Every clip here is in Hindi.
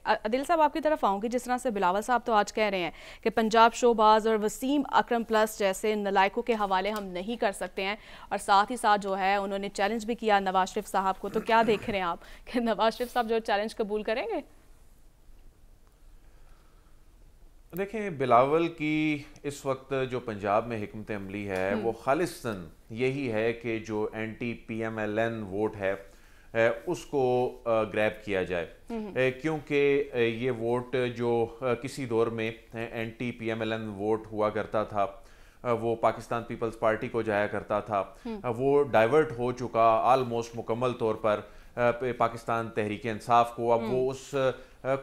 आदिल साहब आपकी तरफ आऊँगी। जिस तरह से बिलावल साहब तो आज कह रहे हैं कि पंजाब शोबाज और वसीम अकरम प्लस जैसे नलायकों के हवाले हम नहीं कर सकते हैं, और साथ ही साथ जो है उन्होंने चैलेंज भी किया नवाज शरीफ साहब को, तो क्या देख रहे हैं आप कि नवाज शरीफ साहब जो चैलेंज कबूल करेंगे? देखें, बिलावल की इस वक्त जो पंजाब में हिकमत अमली है वो खालिस्तन यही है कि जो एंटी PMLN वोट है उसको ग्रैब किया जाए, क्योंकि ये वोट जो किसी दौर में एंटी PMLN वोट हुआ करता था, वो पाकिस्तान पीपल्स पार्टी को जाया करता था, वो डाइवर्ट हो चुका आलमोस्ट मुकम्मल तौर पर पाकिस्तान तहरीक इंसाफ को। अब वो उस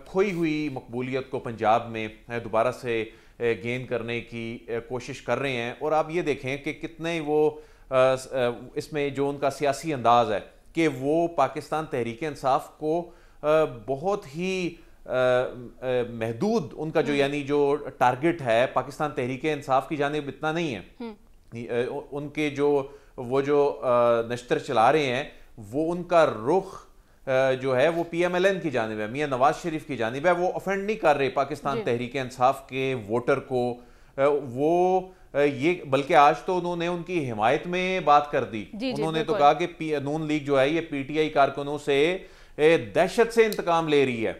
खोई हुई मकबूलियत को पंजाब में दोबारा से गेन करने की कोशिश कर रहे हैं। और आप ये देखें कि कितने वो इसमें जो उनका सियासी अंदाज है कि वो पाकिस्तान तहरीक इंसाफ को बहुत ही महदूद उनका जो यानी जो टारगेट है पाकिस्तान तहरीक इंसाफ की जानिब इतना नहीं है। उनके जो वो जो नश्तर चला रहे हैं वो उनका रुख जो है वो PMLN की जानिब है, मियां नवाज शरीफ की जानिब है। वो ऑफेंड नहीं कर रहे पाकिस्तान तहरीक इंसाफ के वोटर को, वो ये बल्कि आज तो उन्होंने उनकी हिमायत में बात कर दी। उन्होंने तो कहा कि नून लीग जो है ये PTI कारकुनों से दहशत से इंतकाम ले रही है।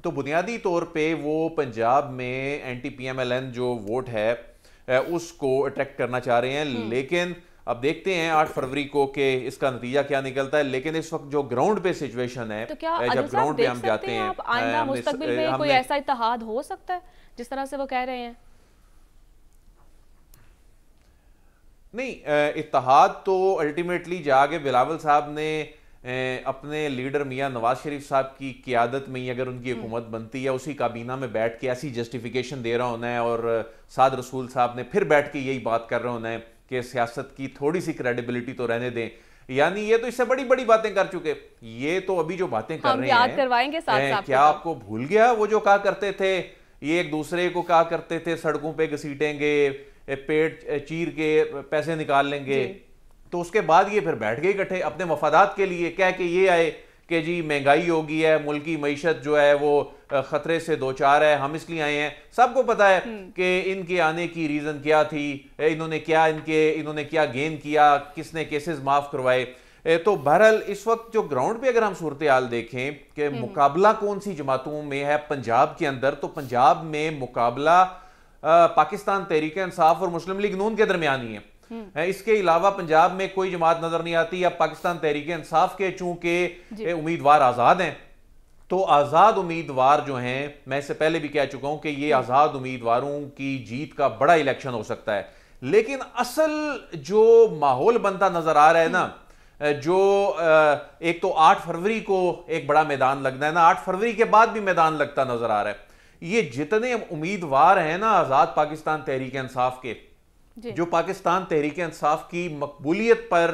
तो बुनियादी तौर पे वो पंजाब में एंटी PMLN जो वोट है उसको अट्रैक्ट करना चाह रहे हैं। लेकिन अब देखते हैं 8 फरवरी को कि इसका नतीजा क्या निकलता है। लेकिन इस वक्त जो ग्राउंड पे सिचुएशन है, तो क्या जब ग्राउंड पे हम जाते हैं, आप आइंदा मुस्तकबिल में कोई ऐसा इत्तेहाद हो सकता है जिस तरह से वो कह रहे हैं? नहीं, इत्तेहाद तो अल्टीमेटली जाके बिलावल साहब ने अपने लीडर मियां नवाज शरीफ साहब की क़ियादत में ही अगर उनकी हुकूमत बनती है, उसी काबीना में बैठ के ऐसी जस्टिफिकेशन दे रहा होना है, और साद रसूल साहब ने फिर बैठ के यही बात कर रहा होना है कि सियासत की थोड़ी सी क्रेडिबिलिटी तो रहने दें। यानी ये तो इससे बड़ी बड़ी बातें कर चुके, ये तो अभी जो बातें कर रहे हैं करवाएंगे साथ क्या आपको भूल गया वो जो कहा करते थे, ये एक दूसरे को कहा करते थे सड़कों पे घसीटेंगे, पेट चीर के पैसे निकाल लेंगे। तो उसके बाद ये फिर बैठ गए इकट्ठे अपने मफादात के लिए, क्या कि ये आए कि जी महंगाई हो गई है, मुल्क की मईशत जो है वो खतरे से दो चार है, हम इसलिए आए हैं। सबको पता है कि इनके आने की रीजन क्या थी, इन्होंने क्या गेन किया, किसने केसेस माफ करवाए। तो बहरहाल इस वक्त जो ग्राउंड पे अगर हम सूरत हाल देखें कि मुकाबला कौन सी जमातों में है पंजाब के अंदर, तो पंजाब में मुकाबला पाकिस्तान तहरीक इंसाफ और मुस्लिम लीग नून के दरमियान ही है। इसके अलावा पंजाब में कोई जमात नजर नहीं आती। अब पाकिस्तान तहरीक इंसाफ के चूंकि उम्मीदवार आजाद हैं, तो आजाद उम्मीदवार जो हैं, मैं इससे पहले भी कह चुका हूं कि ये आजाद उम्मीदवारों की जीत का बड़ा इलेक्शन हो सकता है। लेकिन असल जो माहौल बनता नजर आ रहा है ना, जो एक तो 8 फरवरी को एक बड़ा मैदान लगना है ना, 8 फरवरी के बाद भी मैदान लगता नजर आ रहा है। ये जितने उम्मीदवार हैं ना आजाद पाकिस्तान तहरीक इंसाफ के, जो पाकिस्तान तहरीक इंसाफ की मकबूलियत पर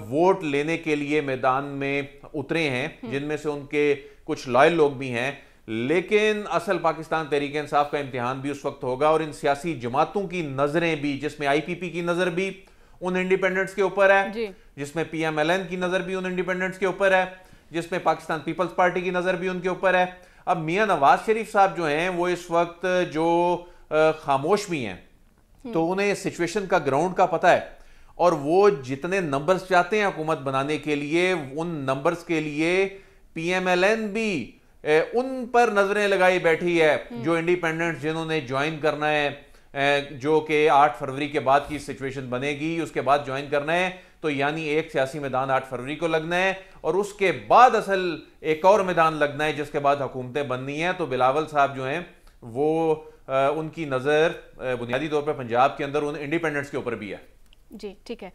वोट लेने के लिए मैदान में उतरे हैं, जिनमें से उनके कुछ लॉयल लोग भी हैं, लेकिन असल पाकिस्तान तहरीक इंसाफ का इम्तिहान भी उस वक्त होगा। और इन सियासी जमातों की नजरें भी, जिसमें IPP की नजर भी उन इंडिपेंडेंट्स के ऊपर है, जिसमें PMLN की नजर भी उन इंडिपेंडेंट्स के ऊपर है, जिसमें पाकिस्तान पीपल्स पार्टी की नजर भी उनके ऊपर है। अब मियां नवाज शरीफ साहब जो हैं वो इस वक्त जो खामोश भी हैं, तो उन्हें सिचुएशन का ग्राउंड का पता है, और वो जितने नंबर्स चाहते हैं हुकूमत बनाने के लिए, उन नंबर्स के लिए PMLN भी उन पर नजरें लगाई बैठी है, जो इंडिपेंडेंट्स जिन्होंने ज्वाइन करना है, जो कि 8 फरवरी के बाद की सिचुएशन बनेगी, उसके बाद ज्वाइन करना है। तो यानी एक सियासी मैदान 8 फरवरी को लगना है, और उसके बाद असल एक और मैदान लगना है जिसके बाद हुकूमतें बननी है। तो बिलावल साहब जो हैं वो उनकी नज़र बुनियादी तौर पर पंजाब के अंदर उन इंडिपेंडेंट्स के ऊपर भी है। जी ठीक है।